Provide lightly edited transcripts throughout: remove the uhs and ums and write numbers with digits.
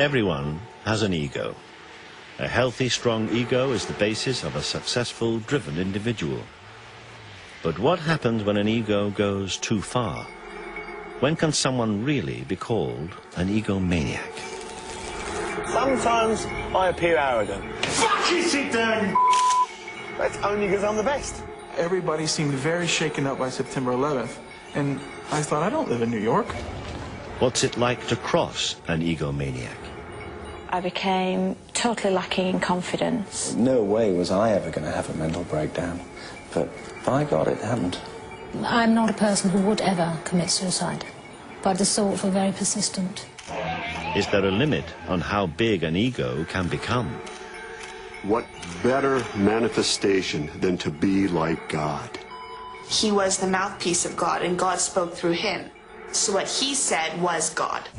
Everyone has an ego. A healthy, strong ego is the basis of a successful, driven individual. But what happens when an ego goes too far? When can someone really be called an egomaniac? Sometimes I appear arrogant. Fucking sit down! That's only because I'm the best. Everybody seemed very shaken up by September 11th, and I thought, I don't live in New York. What's it like to cross an egomaniac? I became totally lacking in confidence. No way was I ever going to have a mental breakdown, but by God, it happened. I'm not a person who would ever commit suicide, but the thoughts were very persistent. Is there a limit on how big an ego can become? What better manifestation than to be like God? He was the mouthpiece of God, and God spoke through him. So what he said was God.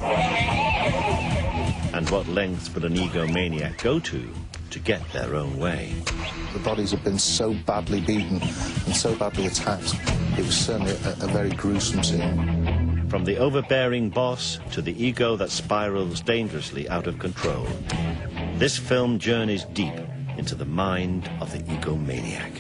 And what lengths would an egomaniac go to get their own way? The bodies have been so badly beaten and so badly attacked. It was certainly a very gruesome scene. From the overbearing boss to the ego that spirals dangerously out of control, this film journeys deep into the mind of the egomaniac.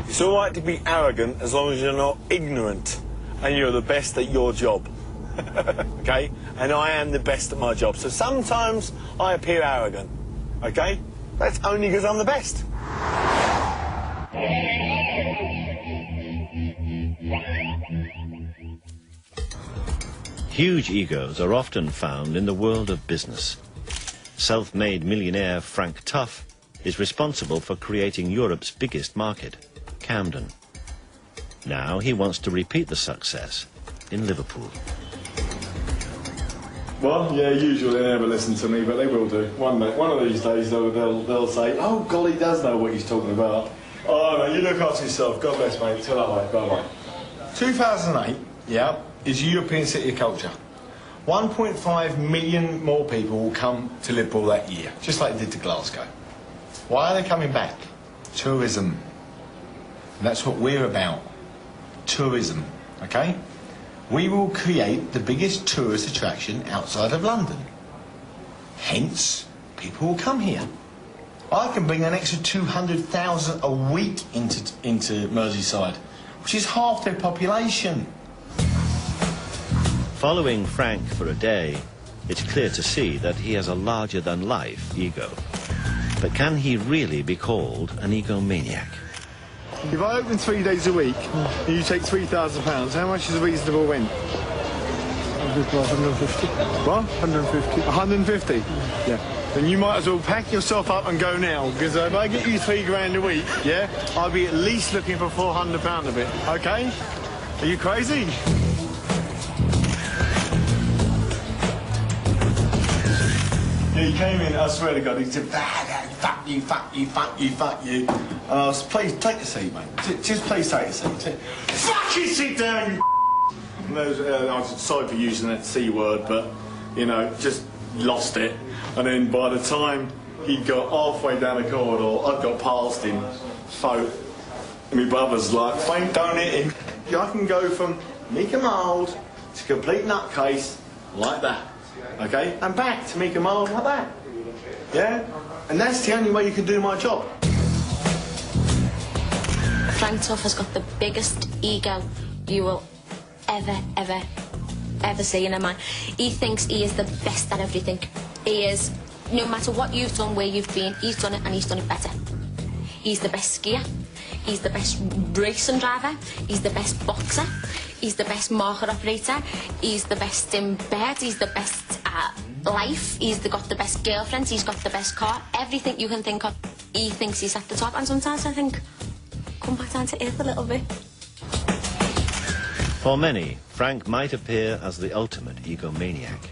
It's all right to be arrogant as long as you're not ignorant and you're the best at your job. Okay? And I am the best at my job. So sometimes I appear arrogant. Okay? That's only because I'm the best. Huge egos are often found in the world of business. Self-made millionaire Frank Tuff is responsible for creating Europe's biggest market, Camden. Now he wants to repeat the success in Liverpool. Well, yeah, usually they never listen to me, but they will do. One of these days they'll say, oh, golly, does know what he's talking about. Oh, no, you look after yourself. God bless, mate. Till that way. Bye-bye. 2008, yeah, is European City of Culture. 1.5 million more people will come to Liverpool that year, just like they did to Glasgow. Why are they coming back? Tourism. And that's what we're about. Tourism, okay? We will create the biggest tourist attraction outside of London. Hence, people will come here. I can bring an extra 200,000 a week into Merseyside, which is half their population. Following Frank for a day, it's clear to see that he has a larger-than-life ego. But can he really be called an egomaniac? If I open 3 days a week and you take £3,000, how much is a reasonable rent? 150. What? 150. 150? Yeah. Then you might as well pack yourself up and go now, because if I get you £3 grand a week, yeah, I'll be at least looking for £400 of it, okay? Are you crazy? Yeah, he came in, I swear to God, he said, fuck you, fuck you, fuck you, fuck you. And I was, please, take a seat, mate. Just please take a seat. Fucking sit down, you and I'm sorry for using that C word, but, you know, just lost it. And then by the time he got halfway down the corridor, I got past him. So, my brother's like, Frank, don't hit him. I can go from meek and mild to complete nutcase like that. Okay? And back to meek and mild like that. Yeah? And that's the only way you can do my job. Frank Tuff has got the biggest ego you will ever see in a man. He thinks he is the best at everything. He is, no matter what you've done, where you've been, he's done it and he's done it better. He's the best skier. He's the best racing driver. He's the best boxer. He's the best market operator. He's the best in bed. He's the best at life. He's got the best girlfriends. He's got the best car. Everything you can think of, he thinks he's at the top. And sometimes I think, come back down to earth a little bit. For many, Frank might appear as the ultimate egomaniac.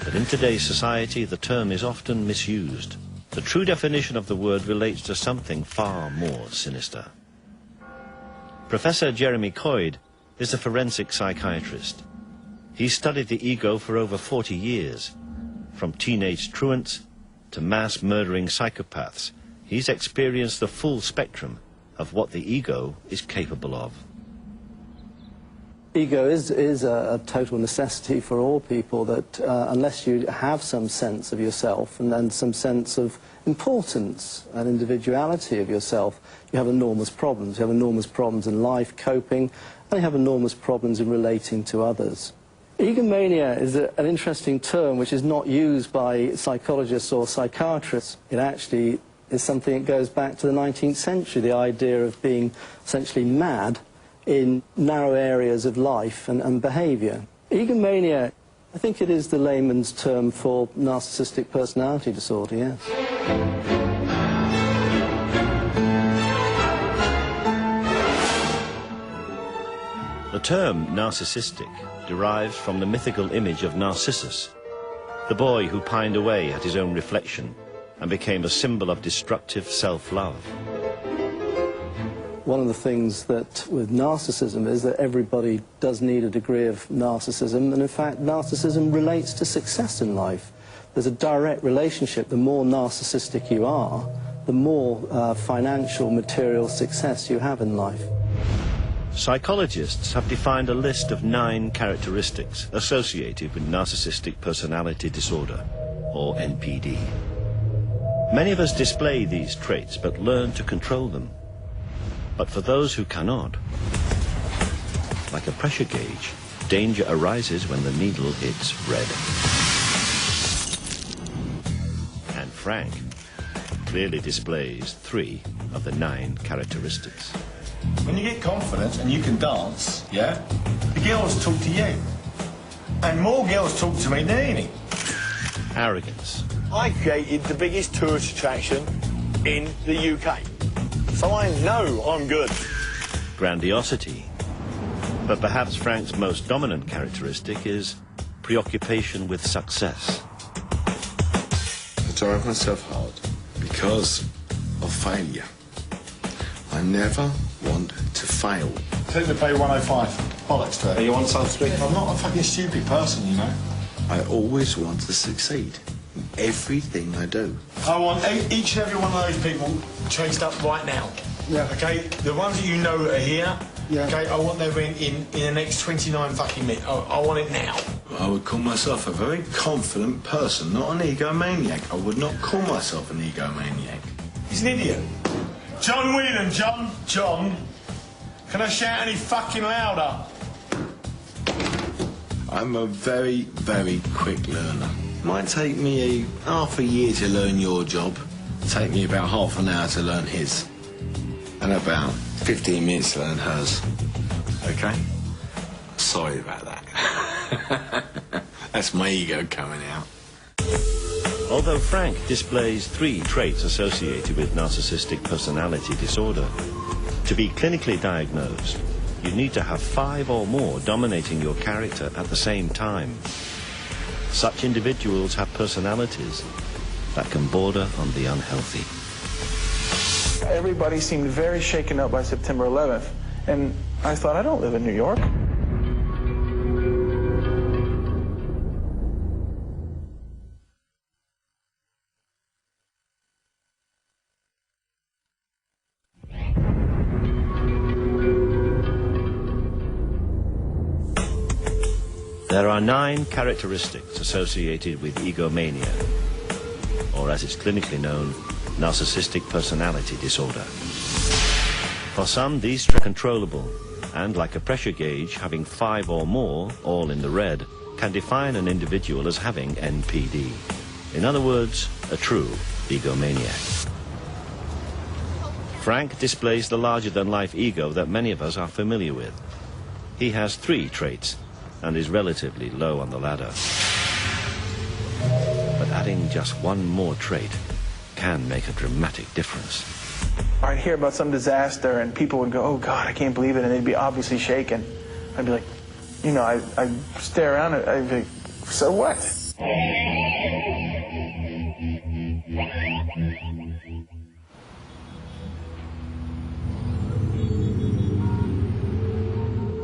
But in today's society, the term is often misused. The true definition of the word relates to something far more sinister. Professor Jeremy Coyd is a forensic psychiatrist. He studied the ego for over 40 years. From teenage truants to mass-murdering psychopaths, he's experienced the full spectrum of what the ego is capable of. Ego is a total necessity for all people, that unless you have some sense of yourself and then some sense of importance and individuality of yourself, you have enormous problems. You have enormous problems in life, coping, and you have enormous problems in relating to others. Egomania is an interesting term which is not used by psychologists or psychiatrists. It actually is something that goes back to the 19th century, the idea of being essentially mad in narrow areas of life and behaviour. Egomania, I think it is the layman's term for narcissistic personality disorder, yes. The term narcissistic derives from the mythical image of Narcissus, the boy who pined away at his own reflection and became a symbol of destructive self-love. One of the things that with narcissism is that everybody does need a degree of narcissism, and in fact narcissism relates to success in life. There's a direct relationship. The more narcissistic you are, the more financial, material success you have in life. Psychologists have defined a list of 9 characteristics associated with narcissistic personality disorder, or NPD. Many of us display these traits but learn to control them. But for those who cannot, like a pressure gauge, danger arises when the needle hits red. And Frank clearly displays 3 of the 9 characteristics. When you get confident and you can dance, yeah, the girls talk to you. And more girls talk to me than any. Arrogance. I created the biggest tourist attraction in the UK. So I know I'm good. Grandiosity. But perhaps Frank's most dominant characteristic is preoccupation with success. I drive myself hard because of failure. I never want to fail. Take the pay 105. Bollocks to it. You want something? I'm not a fucking stupid person, you know. I always want to succeed in everything I do. I want each and every one of those people chased up right now. Yeah. Okay? The ones that you know that are here, yeah. Okay, I want them in the next 29 fucking minutes. I want it now. I would call myself a very confident person, not an egomaniac. I would not call myself an egomaniac. He's an idiot. John Whelan, John. Can I shout any fucking louder? I'm a very, very quick learner. Might take me half a year to learn your job. Take me about half an hour to learn his. And about 15 minutes to learn hers. Okay? Sorry about that. That's my ego coming out. Although Frank displays 3 traits associated with narcissistic personality disorder, to be clinically diagnosed, you need to have 5 or more dominating your character at the same time. Such individuals have personalities that can border on the unhealthy. Everybody seemed very shaken up by September 11th, and I thought, I don't live in New York. There are 9 characteristics associated with egomania, or as it's clinically known, narcissistic personality disorder. For some, these are controllable, and like a pressure gauge, having 5 or more, all in the red, can define an individual as having NPD. In other words, a true egomaniac. Frank displays the larger-than-life ego that many of us are familiar with. He has 3 traits, and is relatively low on the ladder. But adding just 1 more trait can make a dramatic difference. I'd hear about some disaster and people would go, oh God, I can't believe it, and they'd be obviously shaken. I'd be like, you know, I'd stare around and I'd be like, so what?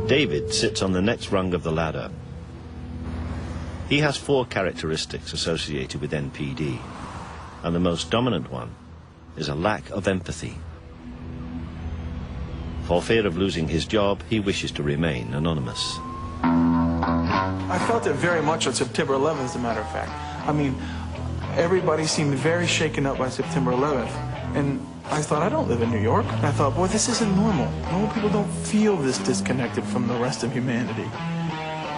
David sits on the next rung of the ladder. He has 4 characteristics associated with NPD, and the most dominant one is a lack of empathy. For fear of losing his job, he wishes to remain anonymous. I felt it very much on September 11th, as a matter of fact. I mean, everybody seemed very shaken up by September 11th. And I thought, I don't live in New York. And I thought, boy, this isn't normal. Normal people don't feel this disconnected from the rest of humanity.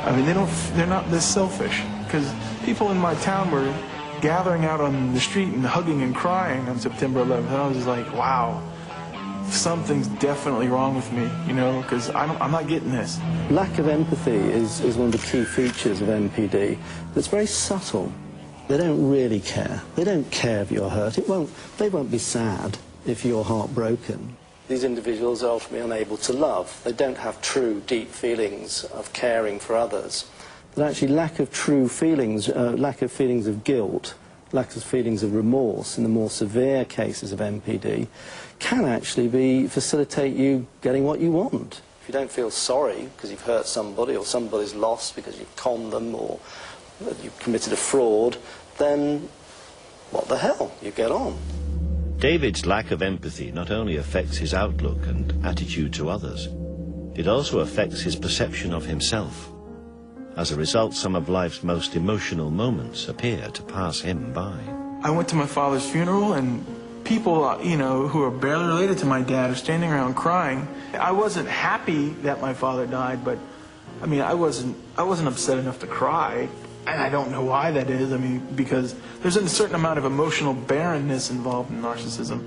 I mean, they're not this selfish. Because people in my town were gathering out on the street and hugging and crying on September 11th. And I was just like, wow, something's definitely wrong with me, you know, because I'm not getting this. Lack of empathy is one of the key features of NPD. It's very subtle. They don't really care. They don't care if you're hurt. They won't be sad if you're heartbroken. These individuals are ultimately unable to love. They don't have true, deep feelings of caring for others. But actually, lack of true feelings, lack of feelings of guilt, lack of feelings of remorse in the more severe cases of NPD can actually facilitate you getting what you want. If you don't feel sorry because you've hurt somebody or somebody's lost because you've conned them or you've committed a fraud, then what the hell? You get on. David's lack of empathy not only affects his outlook and attitude to others, it also affects his perception of himself. As a result, some of life's most emotional moments appear to pass him by. I went to my father's funeral, and people, you know, who are barely related to my dad are standing around crying. I wasn't happy that my father died, but, I mean, I wasn't upset enough to cry. And I don't know why that is. I mean, because there's a certain amount of emotional barrenness involved in narcissism.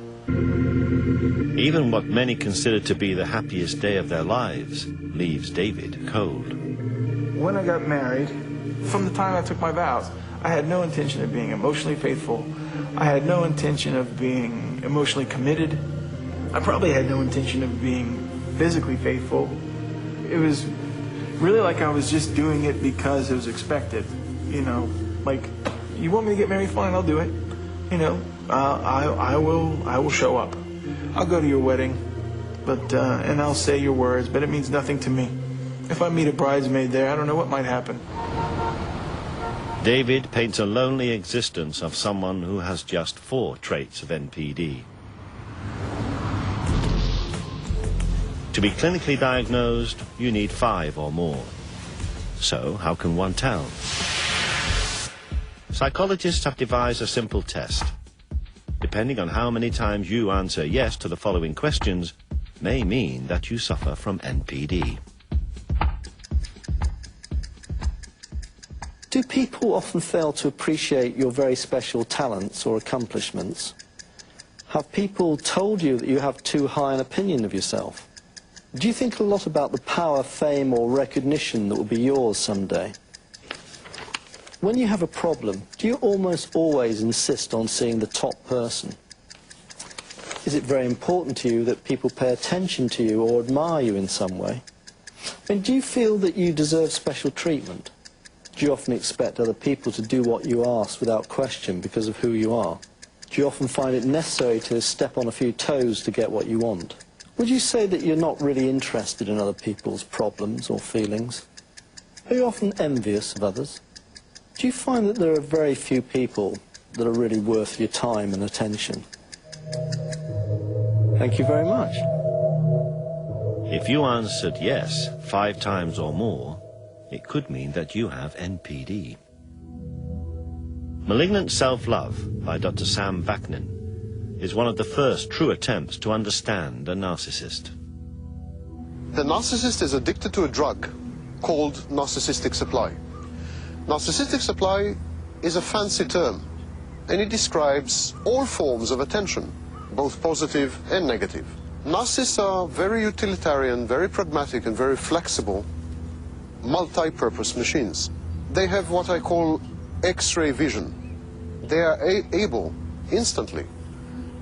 Even what many consider to be the happiest day of their lives leaves David cold. When I got married, from the time I took my vows, I had no intention of being emotionally faithful. I had no intention of being emotionally committed. I probably had no intention of being physically faithful. It was really like I was just doing it because it was expected. You know, like, you want me to get married? Fine, I'll do it. You know, I will show up. I'll go to your wedding, but and I'll say your words, but it means nothing to me. If I meet a bridesmaid there, I don't know what might happen. David paints a lonely existence of someone who has just 4 traits of NPD. To be clinically diagnosed, you need 5 or more. So, how can one tell? Psychologists have devised a simple test. Depending on how many times you answer yes to the following questions, may mean that you suffer from NPD. Do people often fail to appreciate your very special talents or accomplishments? Have people told you that you have too high an opinion of yourself? Do you think a lot about the power, fame, or recognition that will be yours someday? When you have a problem, do you almost always insist on seeing the top person? Is it very important to you that people pay attention to you or admire you in some way? I mean, do you feel that you deserve special treatment? Do you often expect other people to do what you ask without question because of who you are? Do you often find it necessary to step on a few toes to get what you want? Would you say that you're not really interested in other people's problems or feelings? Are you often envious of others? Do you find that there are very few people that are really worth your time and attention? Thank you very much. If you answered yes 5 times or more, it could mean that you have NPD. Malignant Self-Love by Dr. Sam Vaknin is one of the first true attempts to understand a narcissist. The narcissist is addicted to a drug called narcissistic supply. Narcissistic supply is a fancy term, and it describes all forms of attention, both positive and negative. Narcissists are very utilitarian, very pragmatic, and very flexible, multi-purpose machines. They have what I call X-ray vision. They are able, instantly,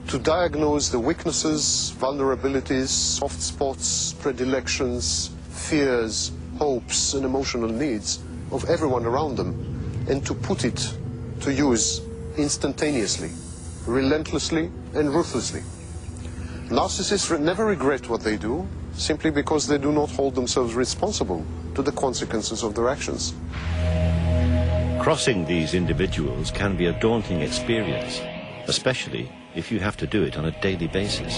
to diagnose the weaknesses, vulnerabilities, soft spots, predilections, fears, hopes, and emotional needs of everyone around them, and to put it to use instantaneously, relentlessly, and ruthlessly. Narcissists never regret what they do, simply because they do not hold themselves responsible to the consequences of their actions. Crossing these individuals can be a daunting experience, especially if you have to do it on a daily basis.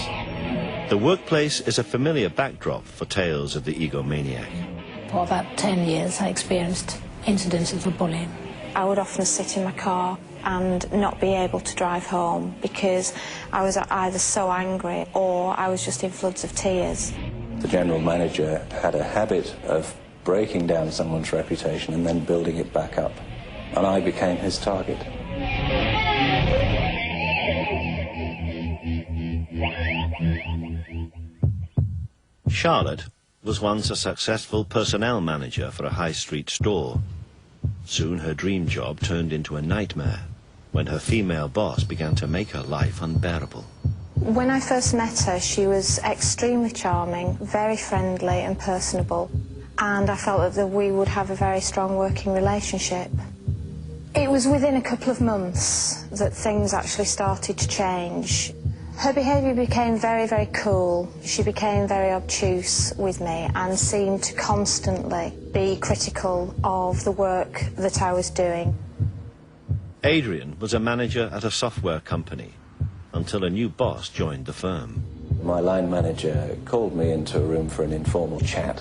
The workplace is a familiar backdrop for tales of the egomaniac. For about 10 years, I experienced incidences of bullying. I would often sit in my car and not be able to drive home because I was either so angry or I was just in floods of tears. The general manager had a habit of breaking down someone's reputation and then building it back up, and I became his target. Charlotte was once a successful personnel manager for a high street store. Soon her dream job turned into a nightmare when her female boss began to make her life unbearable. When I first met her, she was extremely charming, very friendly and personable, and I felt that we would have a very strong working relationship. It was within a couple of months that things actually started to change. Her behaviour became very, very cool. She became very obtuse with me and seemed to constantly be critical of the work that I was doing. Adrian was a manager at a software company until a new boss joined the firm. My line manager called me into a room for an informal chat.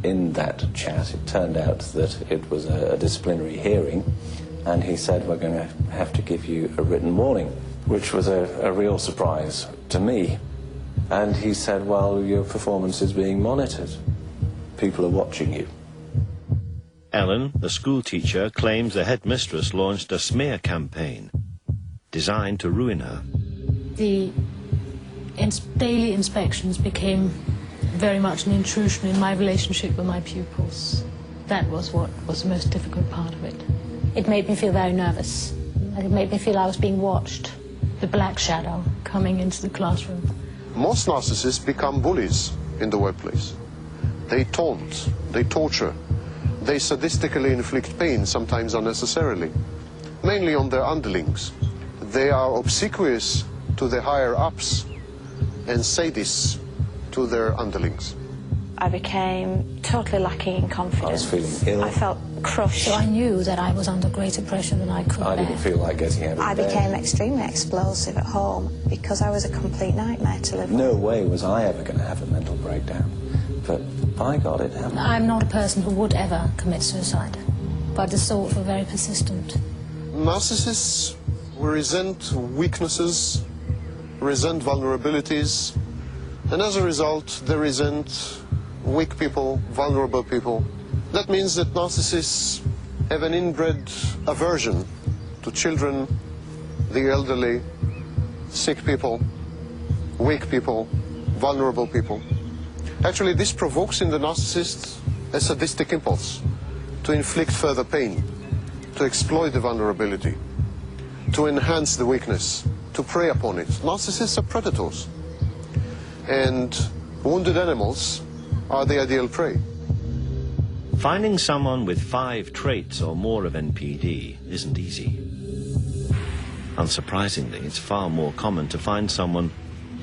In that chat, it turned out that it was a disciplinary hearing, and he said, "We're going to have to give you a written warning," which was a real surprise to me. And he said, "Well, your performance is being monitored. People are watching you." Ellen, the school teacher, claims the headmistress launched a smear campaign designed to ruin her. The daily inspections became very much an intrusion in my relationship with my pupils. That was what was the most difficult part of it. It made me feel very nervous. It made me feel I was being watched. The black shadow coming into the classroom. Most narcissists become bullies in the workplace. They taunt, they torture, they sadistically inflict pain, sometimes unnecessarily, mainly on their underlings. They are obsequious to the higher-ups and sadists to their underlings. I became totally lacking in confidence. I was feeling ill. I felt crushed. So I knew that I was under greater pressure than I could bear. I didn't feel like getting out of bed. I became extremely explosive at home because I was a complete nightmare to live with. No way was I ever going to have a mental breakdown. But by God, it happened. I'm not a person who would ever commit suicide, but the thoughts were very persistent. Narcissists resent weaknesses, resent vulnerabilities, and as a result, they resent weak people, vulnerable people. That means that narcissists have an inbred aversion to children, the elderly, sick people, weak people, vulnerable people. Actually, this provokes in the narcissist a sadistic impulse to inflict further pain, to exploit the vulnerability, to enhance the weakness, to prey upon it. Narcissists are predators, and wounded animals are the ideal prey. Finding someone with 5 traits or more of NPD isn't easy. Unsurprisingly, it's far more common to find someone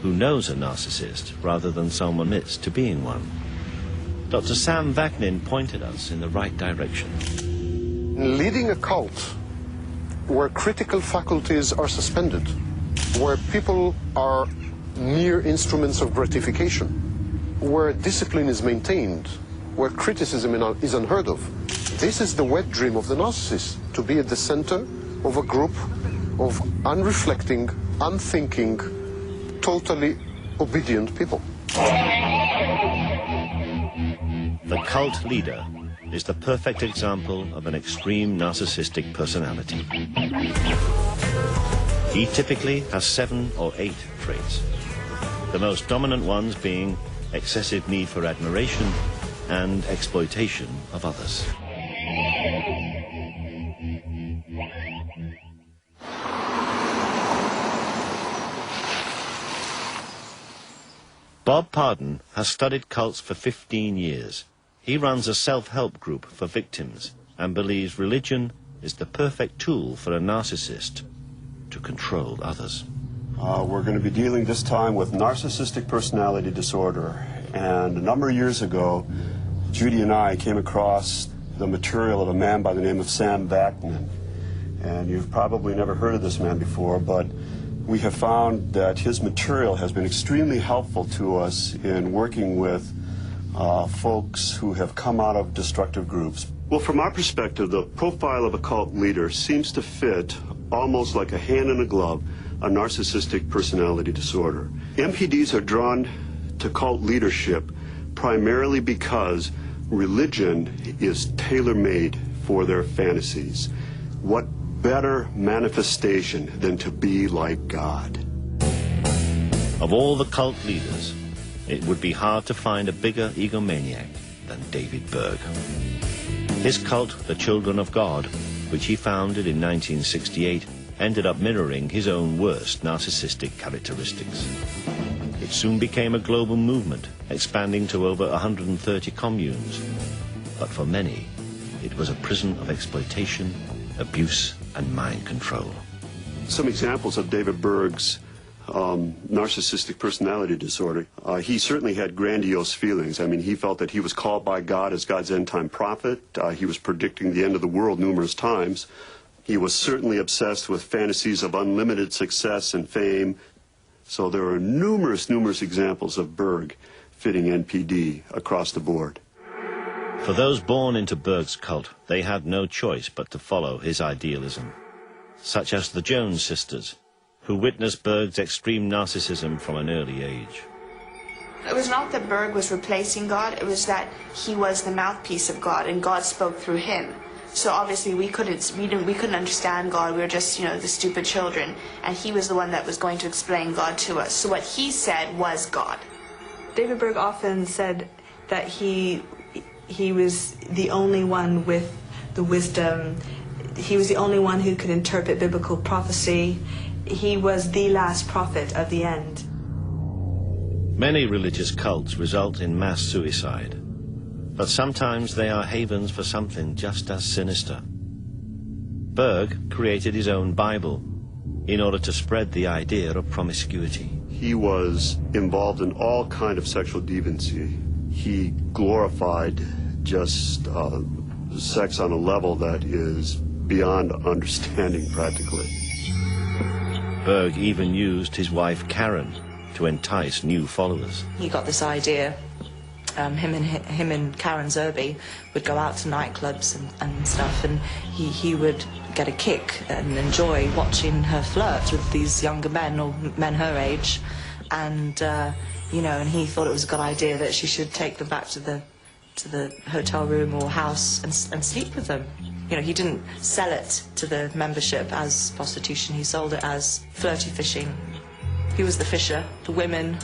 who knows a narcissist rather than someone admits to being one. Dr. Sam Vaknin pointed us in the right direction. Leading a cult where critical faculties are suspended, where people are mere instruments of gratification, where discipline is maintained, where criticism is unheard of. This is the wet dream of the narcissist, to be at the center of a group of unreflecting, unthinking, totally obedient people. The cult leader is the perfect example of an extreme narcissistic personality. He typically has 7 or 8 traits, the most dominant ones being excessive need for admiration and exploitation of others. Bob Pardon has studied cults for 15 years. He runs a self-help group for victims and believes religion is the perfect tool for a narcissist to control others. We're going to be dealing this time with narcissistic personality disorder. And a number of years ago, Judy and I came across the material of a man by the name of Sam Vaknin. And you've probably never heard of this man before, but we have found that his material has been extremely helpful to us in working with folks who have come out of destructive groups. Well, from our perspective, the profile of a cult leader seems to fit almost like a hand in a glove a narcissistic personality disorder. MPDs are drawn to cult leadership primarily because religion is tailor-made for their fantasies. What better manifestation than to be like God? Of all the cult leaders, it would be hard to find a bigger egomaniac than David Berg. His cult, the Children of God, which he founded in 1968, ended up mirroring his own worst narcissistic characteristics. It soon became a global movement, expanding to over 130 communes. But for many, it was a prison of exploitation, abuse, and mind control. Some examples of David Berg's narcissistic personality disorder. He certainly had grandiose feelings. I mean, he felt that he was called by God as God's end-time prophet. He was predicting the end of the world numerous times. He was certainly obsessed with fantasies of unlimited success and fame. So there are numerous examples of Berg fitting NPD across the board. For those born into Berg's cult, they had no choice but to follow his idealism, such as the Jones sisters, who witnessed Berg's extreme narcissism from an early age. It was not that Berg was replacing God, it was that he was the mouthpiece of God and God spoke through him. So obviously we couldn't understand God, we were just, you know, the stupid children, and he was the one that was going to explain God to us. So what he said was God. David Berg often said that he was the only one with the wisdom. He was the only one who could interpret biblical prophecy. He was the last prophet of the end. Many religious cults result in mass suicide, but sometimes they are havens for something just as sinister. Berg created his own Bible in order to spread the idea of promiscuity. He was involved in all kind of sexual deviancy. He glorified just sex on a level that is beyond understanding practically. Berg even used his wife Karen to entice new followers. He got this idea, him and Karen Zerby would go out to nightclubs and stuff, and he would get a kick and enjoy watching her flirt with these younger men, or men her age, and you know, and he thought it was a good idea that she should take them back to the hotel room or house and sleep with them. You know, he didn't sell it to the membership as prostitution, he sold it as flirty fishing. He was the fisher, the women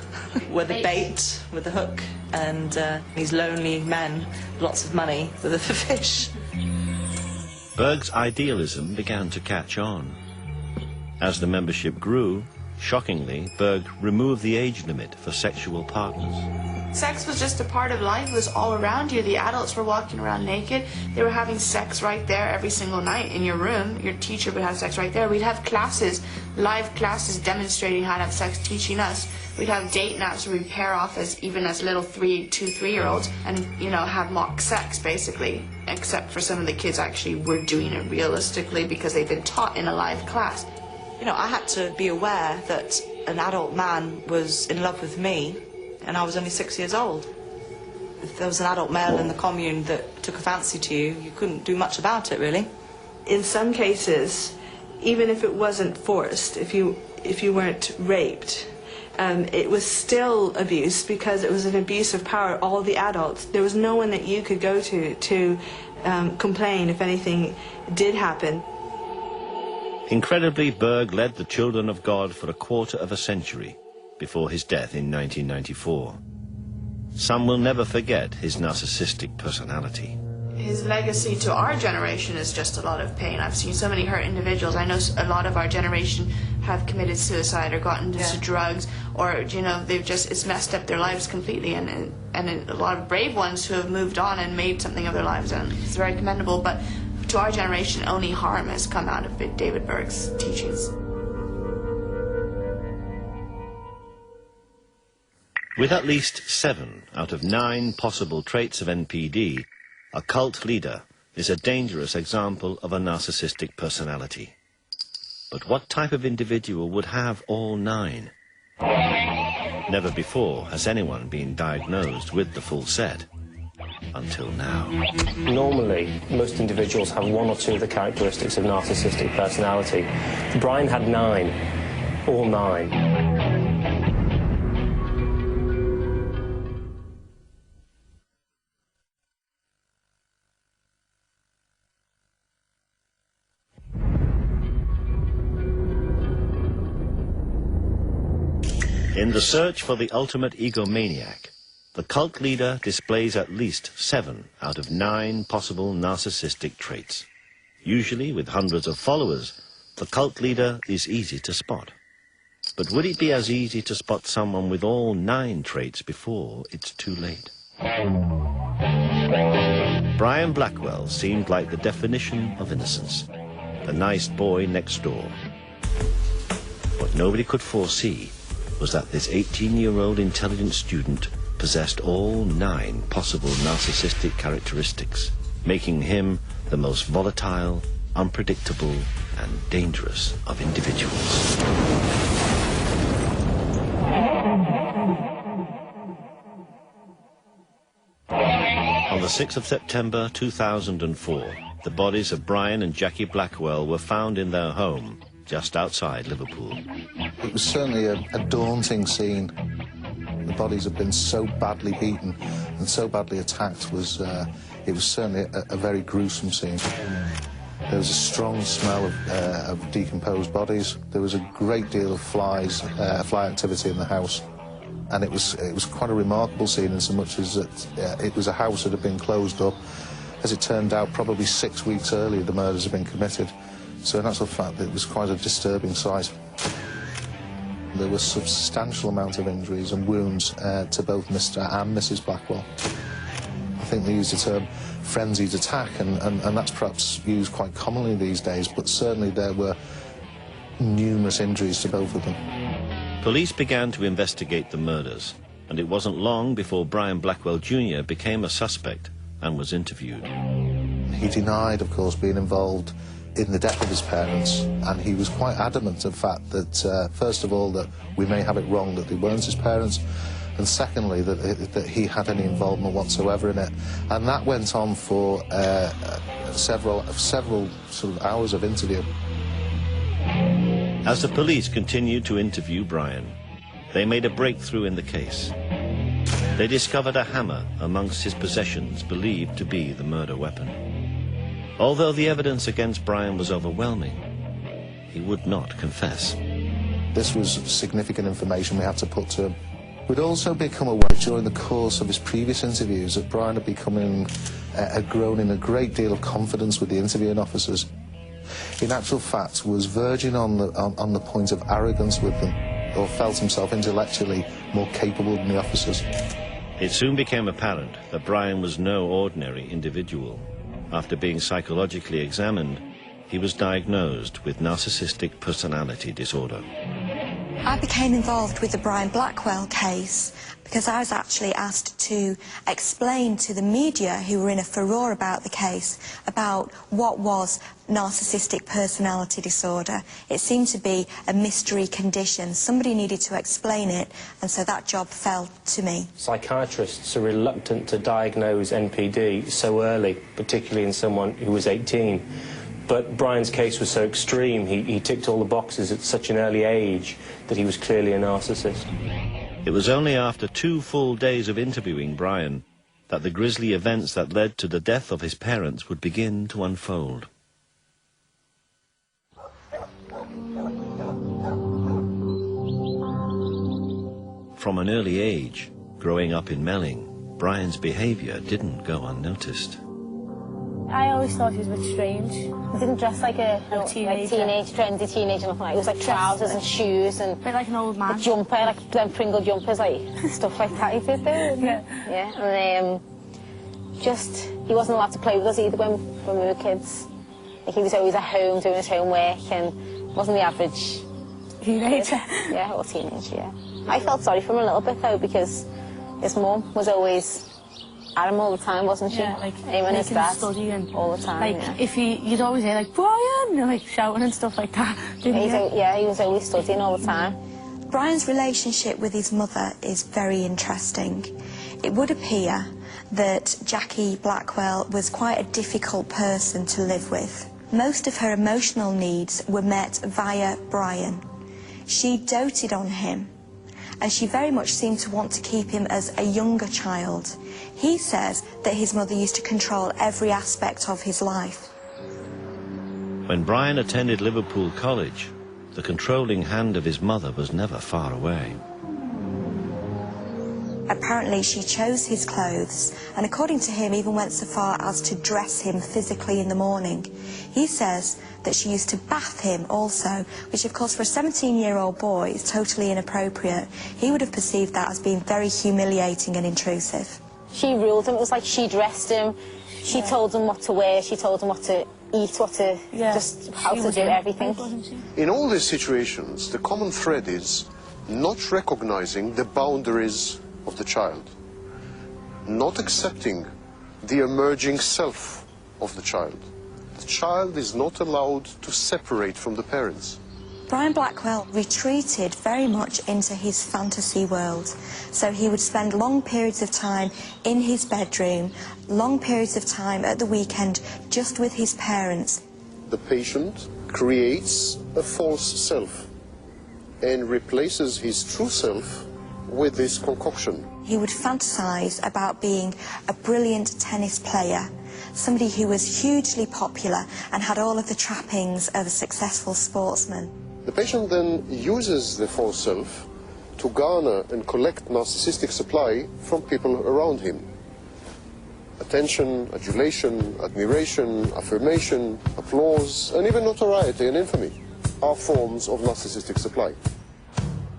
were the bait with the hook, and these lonely men, lots of money, were the fish. Berg's idealism began to catch on. As the membership grew, shockingly, Berg removed the age limit for sexual partners. Sex was just a part of life. It was all around you. The adults were walking around naked. They were having sex right there every single night in your room. Your teacher would have sex right there. We'd have classes, live classes demonstrating how to have sex, teaching us. We'd have date nights where we'd pair off even as little 2-3-year-olds and, you know, have mock sex, basically. Except for some of the kids actually were doing it realistically because they'd been taught in a live class. You know, I had to be aware that an adult man was in love with me, and I was only 6 years old. If there was an adult male in the commune that took a fancy to you, you couldn't do much about it, really. In some cases, even if it wasn't forced, if you weren't raped, it was still abuse because it was an abuse of power. All the adults, there was no one that you could go to complain if anything did happen. Incredibly, Berg led the Children of God for a quarter of a century before his death in 1994. Some will never forget his narcissistic personality. His legacy to our generation is just a lot of pain. I've seen so many hurt individuals. I know a lot of our generation have committed suicide or gotten into drugs, or, you know, it's messed up their lives completely, and a lot of brave ones who have moved on and made something of their lives, and it's very commendable. But to our generation, only harm has come out of David Berg's teachings. With at least 7 out of 9 possible traits of NPD, a cult leader is a dangerous example of a narcissistic personality. But what type of individual would have all 9? Never before has anyone been diagnosed with the full set. Until now. Normally, most individuals have 1 or 2 of the characteristics of narcissistic personality. Brian had 9. All 9. In the search for the ultimate egomaniac, the cult leader displays at least 7 out of 9 possible narcissistic traits. Usually, with hundreds of followers, the cult leader is easy to spot. But would it be as easy to spot someone with all 9 traits before it's too late? Brian Blackwell seemed like the definition of innocence, the nice boy next door. What nobody could foresee was that this 18-year-old intelligent student possessed all 9 possible narcissistic characteristics, making him the most volatile, unpredictable, and dangerous of individuals. On the 6th of September 2004, the bodies of Brian and Jackie Blackwell were found in their home just outside Liverpool. It was certainly a daunting scene. The bodies had been so badly beaten and so badly attacked. It was certainly a very gruesome scene. There was a strong smell of decomposed bodies. There was a great deal of fly activity in the house. And it was quite a remarkable scene in so much as that it was a house that had been closed up. As it turned out, probably 6 weeks earlier the murders had been committed. So in actual fact, it was quite a disturbing sight. There were substantial amount of injuries and wounds to both Mr. and Mrs. Blackwell. I think they used the term frenzied attack, and that's perhaps used quite commonly these days, but certainly there were numerous injuries to both of them. Police began to investigate the murders, and it wasn't long before Brian Blackwell Jr. became a suspect and was interviewed. He denied, of course, being involved in the death of his parents, and he was quite adamant of the fact that, first of all, that we may have it wrong that they weren't his parents, and secondly, that he had any involvement whatsoever in it. And that went on for several sort of hours of interview. As the police continued to interview Brian, they made a breakthrough in the case. They discovered a hammer amongst his possessions believed to be the murder weapon. Although the evidence against Brian was overwhelming, he would not confess. This was significant information we had to put to him. We'd also become aware during the course of his previous interviews that Brian had grown in a great deal of confidence with the interviewing officers. In actual fact, was verging on the point of arrogance with them, or felt himself intellectually more capable than the officers. It soon became apparent that Brian was no ordinary individual. After being psychologically examined, he was diagnosed with narcissistic personality disorder. I became involved with the Brian Blackwell case because I was actually asked to explain to the media, who were in a furore about the case, about what was narcissistic personality disorder. It seemed to be a mystery condition. Somebody needed to explain it, and so that job fell to me. Psychiatrists are reluctant to diagnose NPD so early, particularly in someone who was 18. But Brian's case was so extreme, he ticked all the boxes at such an early age that he was clearly a narcissist. It was only after 2 full days of interviewing Brian that the grisly events that led to the death of his parents would begin to unfold. From an early age, growing up in Melling, Brian's behaviour didn't go unnoticed. I always thought he was a bit strange. He didn't dress like a trendy teenager, nothing like. It was like trousers and shoes and... A bit like an old man. A jumper, like them Pringle jumpers, like, stuff like that he did there. Yeah. And he wasn't allowed to play with us either when we were kids. Like, he was always at home doing his homework and wasn't the average... Teenager? Yeah, or teenager, yeah. I felt sorry for him a little bit, though, because his mum was always at him all the time, wasn't she? Yeah, like him and his dad studying all the time. Like yeah. if you'd always hear like Brian, like shouting and stuff like that. Yeah, he was always studying all the time. Brian's relationship with his mother is very interesting. It would appear that Jackie Blackwell was quite a difficult person to live with. Most of her emotional needs were met via Brian. She doted on him, and she very much seemed to want to keep him as a younger child. He says that his mother used to control every aspect of his life. When Brian attended Liverpool College, the controlling hand of his mother was never far away. Apparently she chose his clothes, and according to him even went so far as to dress him physically in the morning. He says that she used to bath him also, which of course for a 17-year-old boy is totally inappropriate. He would have perceived that as being very humiliating and intrusive. She ruled him. It was like she dressed him, she told him what to wear, she told him what to eat, what to, just how to do everything. In all these situations, the common thread is not recognizing the boundaries of the child, not accepting the emerging self of the child. The child is not allowed to separate from the parents. Brian Blackwell retreated very much into his fantasy world. So he would spend long periods of time in his bedroom, long periods of time at the weekend just with his parents. The patient creates a false self and replaces his true self with this concoction. He would fantasize about being a brilliant tennis player, somebody who was hugely popular and had all of the trappings of a successful sportsman. The patient then uses the false self to garner and collect narcissistic supply from people around him. Attention, adulation, admiration, affirmation, applause, and even notoriety and infamy are forms of narcissistic supply.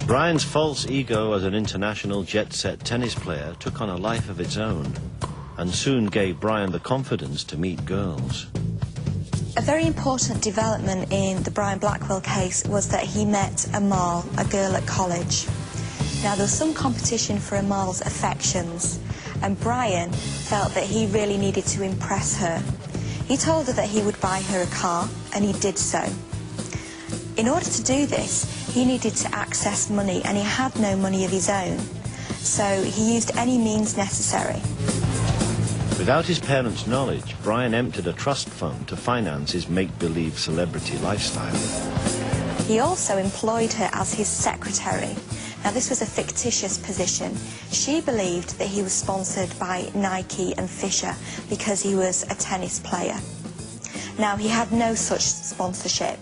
Brian's false ego as an international jet-set tennis player took on a life of its own and soon gave Brian the confidence to meet girls. A very important development in the Brian Blackwell case was that he met Amal, a girl at college. Now, there was some competition for Amal's affections, and Brian felt that he really needed to impress her. He told her that he would buy her a car, and he did so. In order to do this, he needed to access money, and he had no money of his own, so he used any means necessary. Without his parents' knowledge, Brian emptied a trust fund to finance his make-believe celebrity lifestyle. He also employed her as his secretary. Now, this was a fictitious position. She believed that he was sponsored by Nike and Fisher because he was a tennis player. Now, he had no such sponsorship.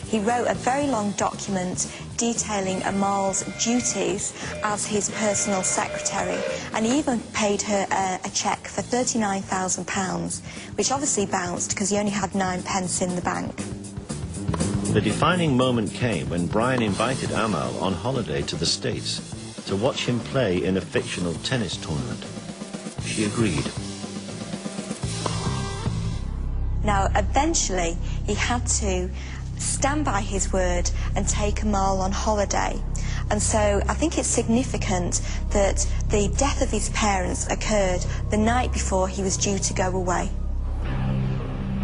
He wrote a very long document detailing Amal's duties as his personal secretary, and he even paid her a cheque for £39,000, which obviously bounced because he only had 9 pence in the bank. The defining moment came when Brian invited Amal on holiday to the States to watch him play in a fictional tennis tournament. She agreed. Now, eventually, he had to stand by his word and take Amal on holiday. And so I think it's significant that the death of his parents occurred the night before he was due to go away.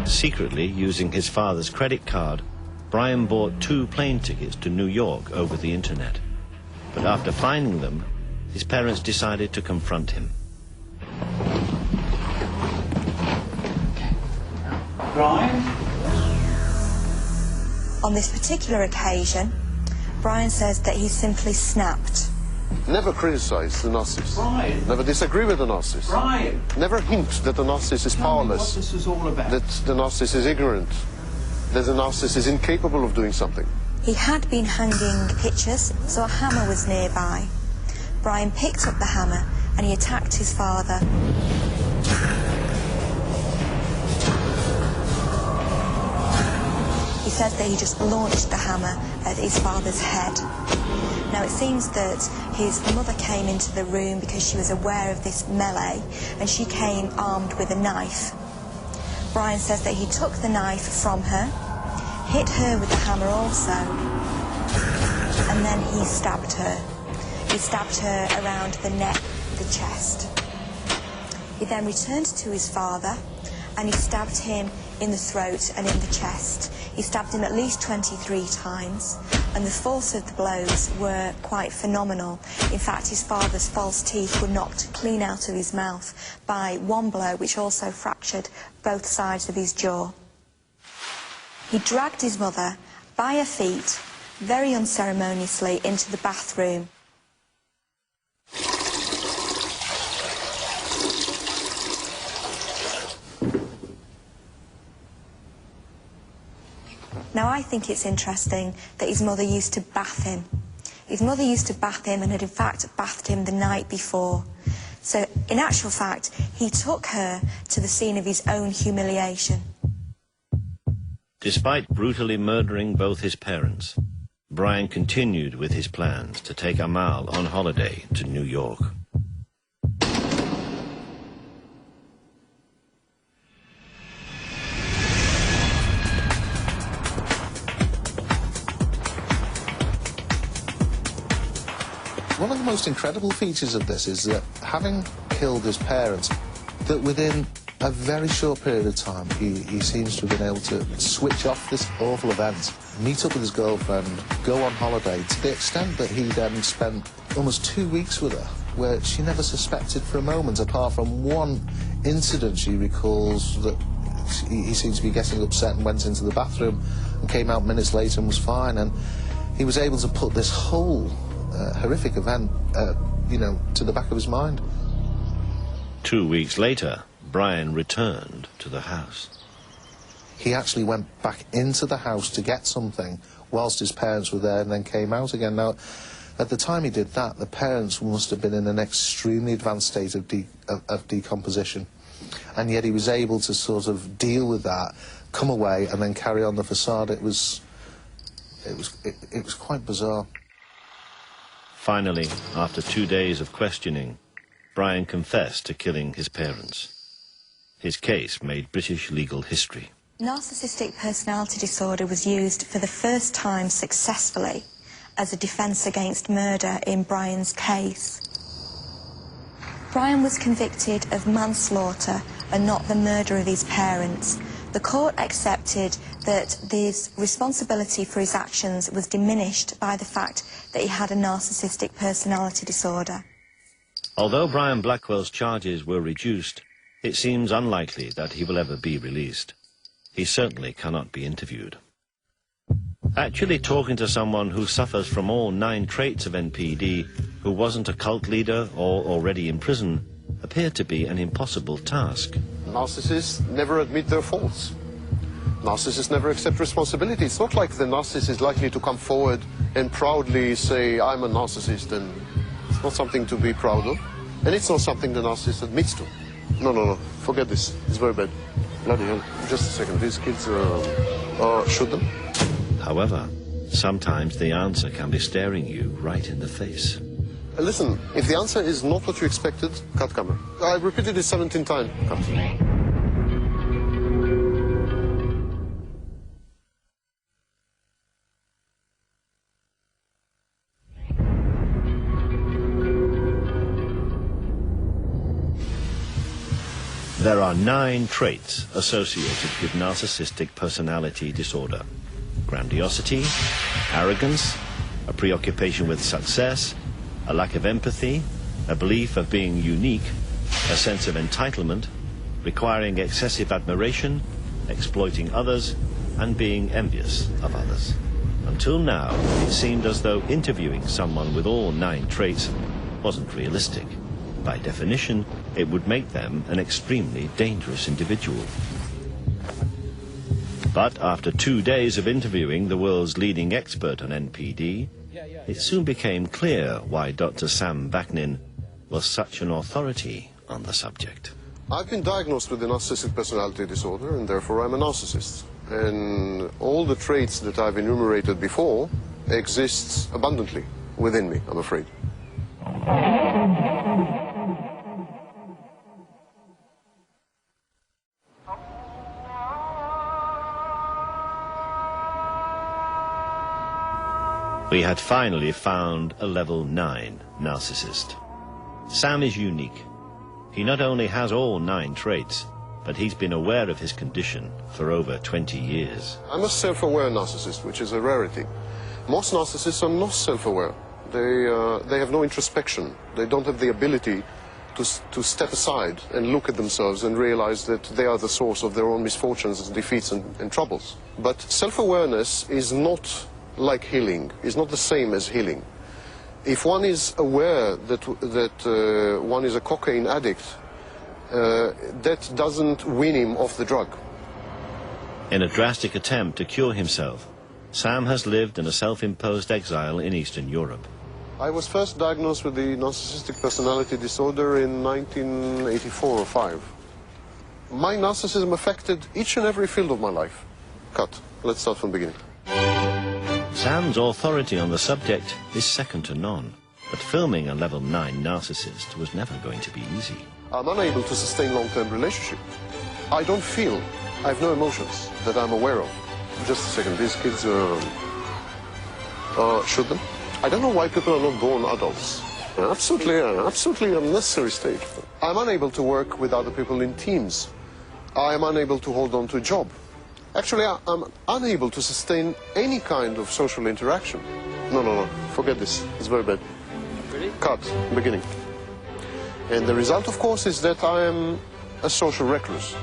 Secretly, using his father's credit card, Brian bought 2 plane tickets to New York over the internet. But after finding them, his parents decided to confront him. Brian? On this particular occasion, Brian says that he simply snapped. Never criticize the narcissist. Brian. Never disagree with the narcissist. Brian. Never hint that the narcissist is powerless. What this was all about. That the narcissist is ignorant. That the narcissist is incapable of doing something. He had been hanging pictures, so a hammer was nearby. Brian picked up the hammer and he attacked his father. He says that he just launched the hammer at his father's head. Now, it seems that his mother came into the room because she was aware of this melee, and she came armed with a knife. Brian says that he took the knife from her, hit her with the hammer also, and then he stabbed her. He stabbed her around the neck, the chest. He then returned to his father and he stabbed him in the throat and in the chest. He stabbed him at least 23 times, and the force of the blows were quite phenomenal. In fact, his father's false teeth were knocked clean out of his mouth by one blow, which also fractured both sides of his jaw. He dragged his mother by her feet, very unceremoniously, into the bathroom. Now, I think it's interesting that his mother used to bath him. His mother used to bath him and had in fact bathed him the night before. So, in actual fact, he took her to the scene of his own humiliation. Despite brutally murdering both his parents, Brian continued with his plans to take Amal on holiday to New York. One of the most incredible features of this is that, having killed his parents, that within a very short period of time, he seems to have been able to switch off this awful event, meet up with his girlfriend, go on holiday, to the extent that he then spent almost 2 weeks with her, where she never suspected for a moment, apart from one incident she recalls that he seemed to be getting upset and went into the bathroom and came out minutes later and was fine. And he was able to put this whole horrific event, to the back of his mind. 2 weeks later, Brian returned to the house. He actually went back into the house to get something whilst his parents were there and then came out again. Now, at the time he did that, the parents must have been in an extremely advanced state of decomposition. And yet he was able to sort of deal with that, come away and then carry on the facade. It was quite bizarre. Finally, after 2 days of questioning, Brian confessed to killing his parents. His case made British legal history. Narcissistic personality disorder was used for the first time successfully as a defence against murder in Brian's case. Brian was convicted of manslaughter and not the murder of his parents. The court accepted that his responsibility for his actions was diminished by the fact that he had a narcissistic personality disorder. Although Brian Blackwell's charges were reduced, it seems unlikely that he will ever be released. He certainly cannot be interviewed. Actually talking to someone who suffers from all 9 traits of NPD, who wasn't a cult leader or already in prison, appeared to be an impossible task. Narcissists never admit their faults. Narcissists never accept responsibility. It's not like the narcissist is likely to come forward and proudly say, I'm a narcissist, and it's not something to be proud of. And it's not something the narcissist admits to. No, forget this. It's very bad. Bloody hell. Just a second. These kids, shoot them. However, sometimes the answer can be staring you right in the face. Listen, if the answer is not what you expected, cut camera. I've repeated it 17 times. Cut. There are 9 traits associated with narcissistic personality disorder: grandiosity, arrogance, a preoccupation with success, a lack of empathy, a belief of being unique, a sense of entitlement, requiring excessive admiration, exploiting others, and being envious of others. Until now, it seemed as though interviewing someone with all 9 traits wasn't realistic. By definition, it would make them an extremely dangerous individual. But after 2 days of interviewing the world's leading expert on NPD, it soon became clear why Dr. Sam Vaknin was such an authority on the subject. I've been diagnosed with a narcissistic personality disorder, and therefore I'm a narcissist. And all the traits that I've enumerated before exist abundantly within me, I'm afraid. We had finally found a level 9 narcissist. Sam is unique. He not only has all 9 traits, but he's been aware of his condition for over 20 years. I'm a self-aware narcissist, which is a rarity. Most narcissists are not self-aware. They have no introspection. They don't have the ability to step aside and look at themselves and realize that they are the source of their own misfortunes, defeats and troubles. But self-awareness is not like healing, is not the same as healing. If one is aware that one is a cocaine addict, that doesn't wean him off the drug. In a drastic attempt to cure himself, Sam has lived in a self-imposed exile in Eastern Europe. I was first diagnosed with the narcissistic personality disorder in 1984 or 5. My narcissism affected each and every field of my life. Cut. Let's start from the beginning. Sam's authority on the subject is second to none, but filming a level 9 narcissist was never going to be easy. I'm unable to sustain long-term relationship. I don't feel, I have no emotions that I'm aware of. Just a second, these kids shoot them? I don't know why people are not born adults. Absolutely unnecessary stage. I'm unable to work with other people in teams. I am unable to hold on to a job. Actually, I'm unable to sustain any kind of social interaction. No, forget this. It's very bad. Really? Cut, beginning. And the result, of course, is that I am a social recluse.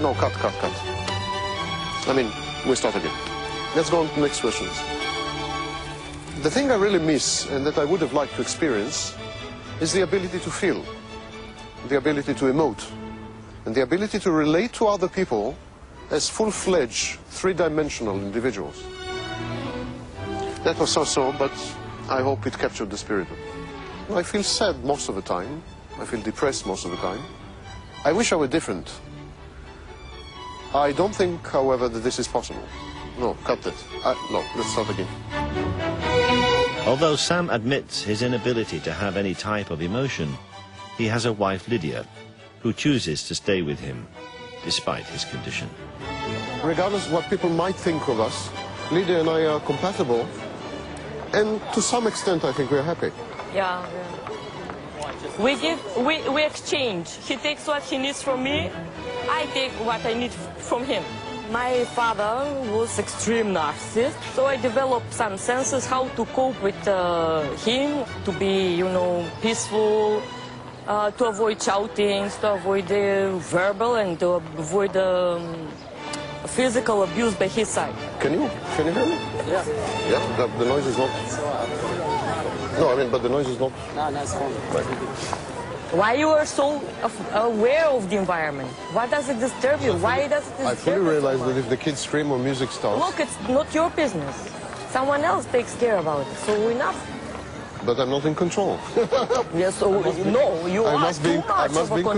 No, cut. I mean, we start again. Let's go on to the next questions. The thing I really miss, and that I would have liked to experience, is the ability to feel, the ability to emote, and the ability to relate to other people as full-fledged, three-dimensional individuals. That was so-so, but I hope it captured the spirit. I feel sad most of the time. I feel depressed most of the time. I wish I were different. I don't think, however, that this is possible. No, cut that. No, let's start again. Although Sam admits his inability to have any type of emotion, he has a wife, Lydia, who chooses to stay with him, despite his condition. Regardless of what people might think of us, Lydia and I are compatible, and to some extent I think we're happy. Yeah. We exchange. He takes what he needs from me, I take what I need from him. My father was extreme narcissist, so I developed some senses how to cope with him, to be, peaceful, to avoid shoutings, to avoid the verbal and to avoid physical abuse by his side. Can you hear me? Yeah. Yeah, the noise is not... No, I mean, but the noise is not... No, it's fine. Right. Why you are so aware of the environment? Why does it disturb you? Why does it disturb you? I fully realize that if the kids scream or music starts... Look, it's not your business. Someone else takes care about it, so enough. But I'm not in control. Yes, so, no, you are too much of a control.